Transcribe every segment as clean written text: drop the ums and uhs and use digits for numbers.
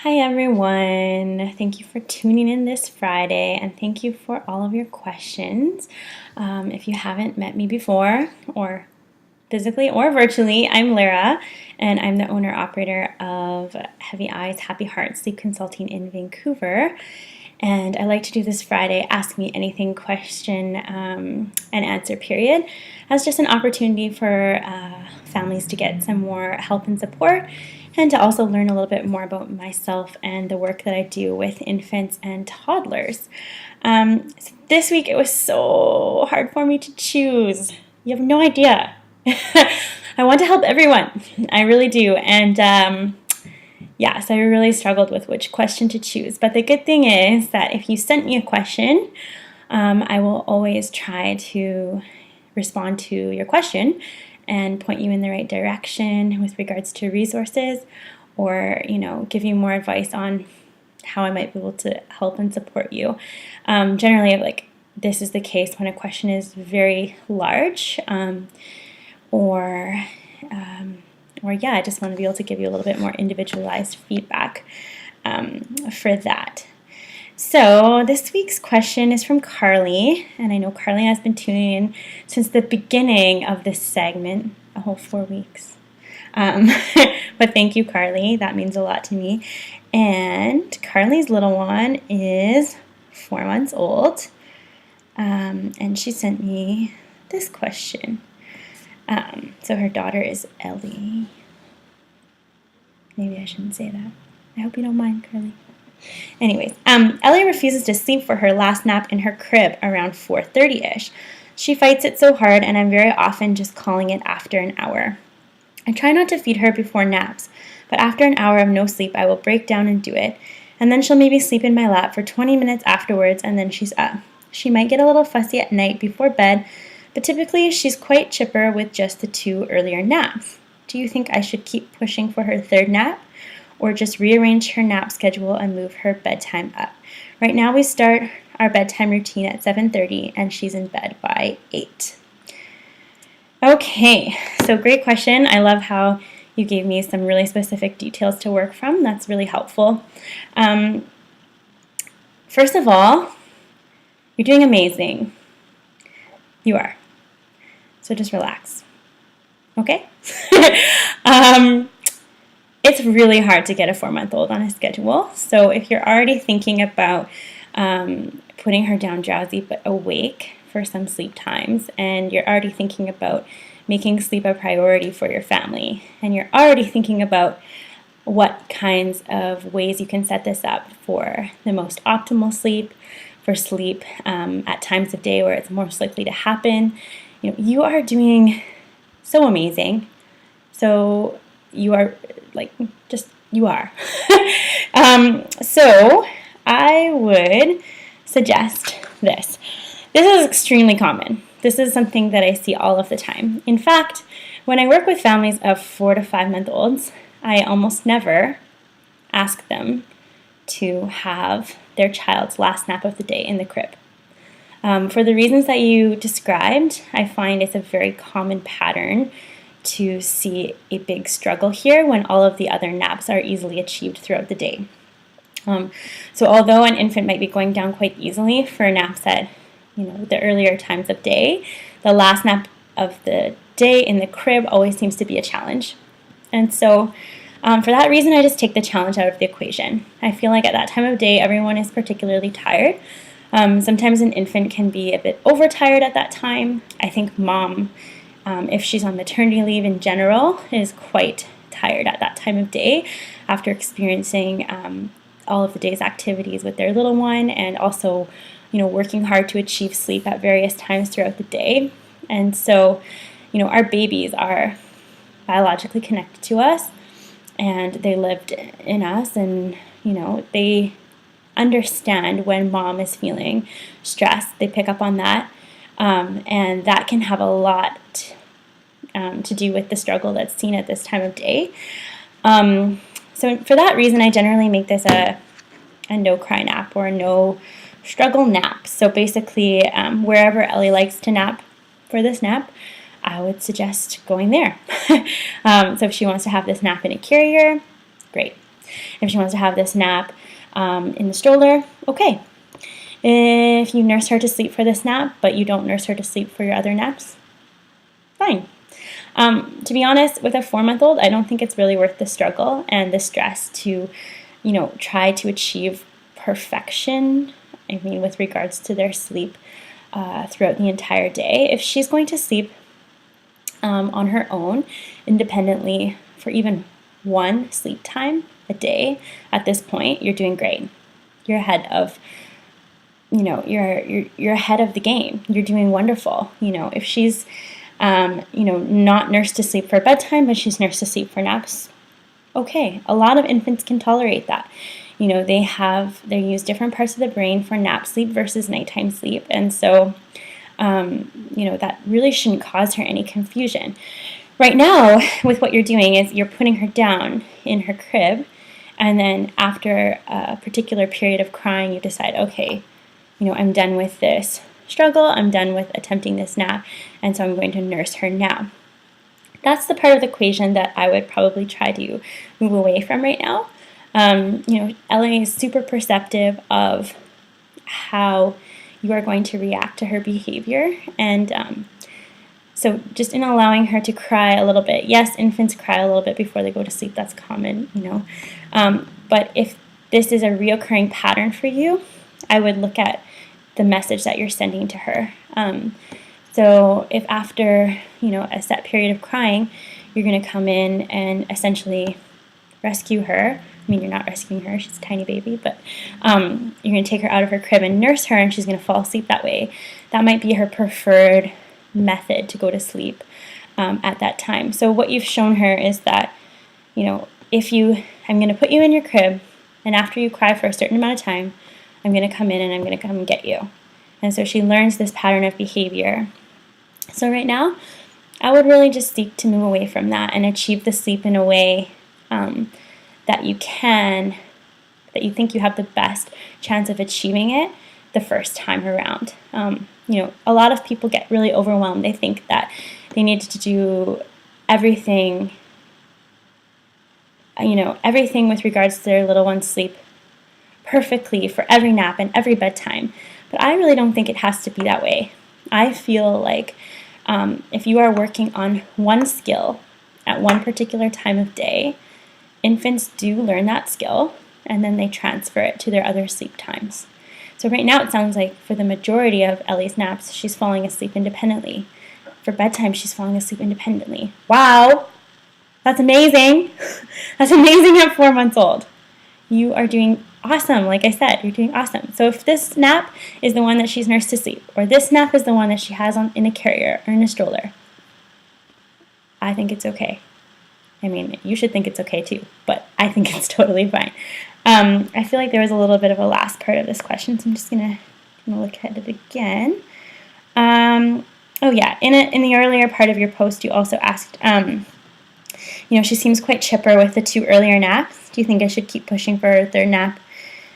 Hi everyone. Thank you for tuning in this Friday and thank you for all of your questions. If you haven't met me before, or physically or virtually, I'm Lara and I'm the owner operator of Heavy Eyes Happy Heart Sleep Consulting in Vancouver. And I like to do this Friday Ask Me Anything question and answer period as just an opportunity for families to get some more help and support and to also learn a little bit more about myself and the work that I do with infants and toddlers. So this week it was so hard for me to choose. You have no idea. I want to help everyone. I really do. And so I really struggled with which question to choose. But the good thing is that if you sent me a question, I will always try to respond to your question and point you in the right direction with regards to resources, or give you more advice on how I might be able to help and support you. Generally, this is the case when a question is very large, I just want to be able to give you a little bit more individualized feedback for that. So this week's question is from Carly, and I know Carly has been tuning in since the beginning of this segment, a whole 4 weeks. But thank you, Carly. That means a lot to me. And Carly's little one is 4 months old, and she sent me this question. So her daughter is Ellie. Maybe I shouldn't say that. I hope you don't mind, Carly. Anyways, Ellie refuses to sleep for her last nap in her crib around 4:30-ish. She fights it so hard, and I'm very often just calling it after an hour. I try not to feed her before naps, but after an hour of no sleep, I will break down and do it, and then she'll maybe sleep in my lap for 20 minutes afterwards, and then she's up. She might get a little fussy at night before bed, but typically she's quite chipper with just the 2 earlier naps. Do you think I should keep pushing for her 3rd nap, or just rearrange her nap schedule and move her bedtime up? Right now we start our bedtime routine at 7:30 and she's in bed by 8. Okay, so great question. I love how you gave me some really specific details to work from. That's really helpful. First of all, you're doing amazing. You are. So just relax. Okay? It's really hard to get a 4-month-old on a schedule. So if you're already thinking about putting her down drowsy but awake for some sleep times, and you're already thinking about making sleep a priority for your family, and you're already thinking about what kinds of ways you can set this up for the most optimal sleep, for sleep at times of day where it's most likely to happen, you are doing so amazing. So you are you are. So I would suggest this. This is extremely common. This is something that I see all of the time. In fact, when I work with families of 4 to 5 month olds, I almost never ask them to have their child's last nap of the day in the crib. For the reasons that you described, I find it's a very common pattern to see a big struggle here when all of the other naps are easily achieved throughout the day. So although an infant might be going down quite easily for naps at the earlier times of day, the last nap of the day in the crib always seems to be a challenge. And so for that reason, I just take the challenge out of the equation. I feel like at that time of day, everyone is particularly tired. Sometimes an infant can be a bit overtired at that time. I think mom, if she's on maternity leave in general, is quite tired at that time of day after experiencing all of the day's activities with their little one, and also working hard to achieve sleep at various times throughout the day. And so our babies are biologically connected to us, and they lived in us, and they understand when mom is feeling stressed. They pick up on that, and that can have a lot to do with the struggle that's seen at this time of day. So for that reason, I generally make this a no cry nap or a no struggle nap. So basically, wherever Ellie likes to nap for this nap, I would suggest going there. So if she wants to have this nap in a carrier, great. If she wants to have this nap in the stroller, okay. If you nurse her to sleep for this nap, but you don't nurse her to sleep for your other naps, fine. To be honest, with a 4-month-old, I don't think it's really worth the struggle and the stress to, try to achieve perfection. I mean, with regards to their sleep throughout the entire day. If she's going to sleep on her own, independently, for even one sleep time a day, at this point, you're doing great. You're ahead of, you're ahead of the game. You're doing wonderful. If she's not nursed to sleep for bedtime, but she's nursed to sleep for naps, okay. A lot of infants can tolerate that. They use different parts of the brain for nap sleep versus nighttime sleep. And so, that really shouldn't cause her any confusion. Right now, with what you're doing is you're putting her down in her crib, and then after a particular period of crying, you decide, okay, I'm done with this struggle, I'm done with attempting this nap, and so I'm going to nurse her now. That's the part of the equation that I would probably try to move away from right now. Ellie is super perceptive of how you are going to react to her behavior, and so just in allowing her to cry a little bit. Yes, infants cry a little bit before they go to sleep. That's common, but if this is a reoccurring pattern for you, I would look at the message that you're sending to her. So if after, a set period of crying, you're going to come in and essentially rescue her. I mean, you're not rescuing her, she's a tiny baby, but you're going to take her out of her crib and nurse her, and she's going to fall asleep that way. That might be her preferred method to go to sleep at that time. So what you've shown her is that, I'm going to put you in your crib, and after you cry for a certain amount of time, I'm going to come in and I'm going to come and get you. And so she learns this pattern of behavior. So right now, I would really just seek to move away from that and achieve the sleep in a way that you think you have the best chance of achieving it the first time around. A lot of people get really overwhelmed. They think that they need to do everything, everything with regards to their little one's sleep perfectly for every nap and every bedtime. But I really don't think it has to be that way. I feel like if you are working on one skill at one particular time of day, infants do learn that skill and then they transfer it to their other sleep times. So right now it sounds like for the majority of Ellie's naps, she's falling asleep independently. For bedtime, she's falling asleep independently. Wow! That's amazing! That's amazing at 4 months old. You are doing awesome. Like I said, you're doing awesome. So if this nap is the one that she's nursed to sleep, or this nap is the one that she has in a carrier or in a stroller, I think it's okay. I mean, you should think it's okay too, but I think it's totally fine. I feel like there was a little bit of a last part of this question, so I'm just gonna look at it again. Oh yeah, in the earlier part of your post, you also asked, she seems quite chipper with the 2 earlier naps. Do you think I should keep pushing for her 3rd nap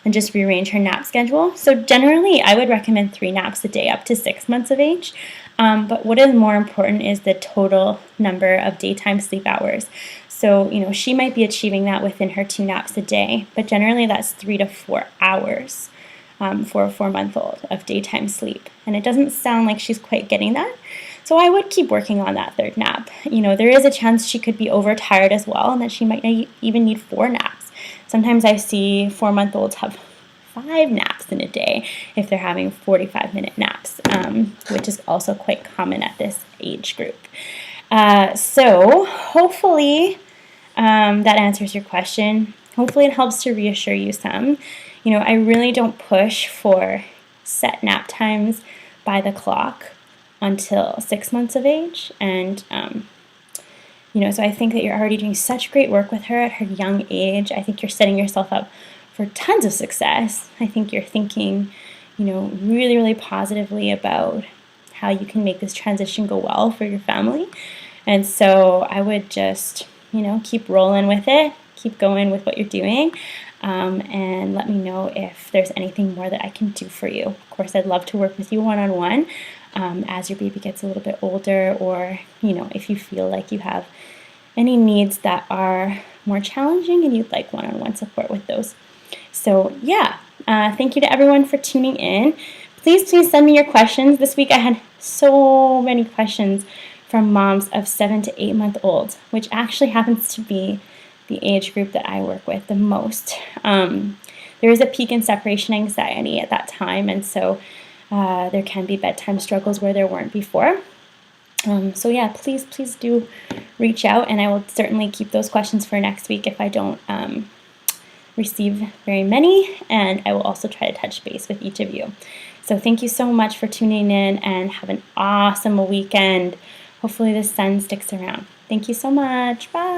and just rearrange her nap schedule? So generally, I would recommend 3 naps a day up to 6 months of age. But what is more important is the total number of daytime sleep hours. So, she might be achieving that within her 2 naps a day, but generally that's 3 to 4 hours for a 4-month-old of daytime sleep. And it doesn't sound like she's quite getting that. So I would keep working on that 3rd nap. There is a chance she could be overtired as well, and that she might even need 4 naps. Sometimes I see 4-month-olds have 5 naps in a day if they're having 45-minute naps, which is also quite common at this age group. So hopefully that answers your question. Hopefully it helps to reassure you some. I really don't push for set nap times by the clock until 6 months of age. And, so I think that you're already doing such great work with her at her young age. I think you're setting yourself up for tons of success. I think you're thinking, really, really positively about how you can make this transition go well for your family. And so I would just, keep rolling with it, keep going with what you're doing, and let me know if there's anything more that I can do for you. Of course, I'd love to work with you one-on-one as your baby gets a little bit older, or, if you feel like you have any needs that are more challenging and you'd like one-on-one support with those. So yeah, thank you to everyone for tuning in. Please send me your questions. This week I had so many questions from moms of 7 to 8 month olds, which actually happens to be the age group that I work with the most. There is a peak in separation anxiety at that time, and so there can be bedtime struggles where there weren't before. So yeah, please do reach out, and I will certainly keep those questions for next week if I don't receive very many, and I will also try to touch base with each of you. So thank you so much for tuning in, and have an awesome weekend. Hopefully the sun sticks around. Thank you so much. Bye.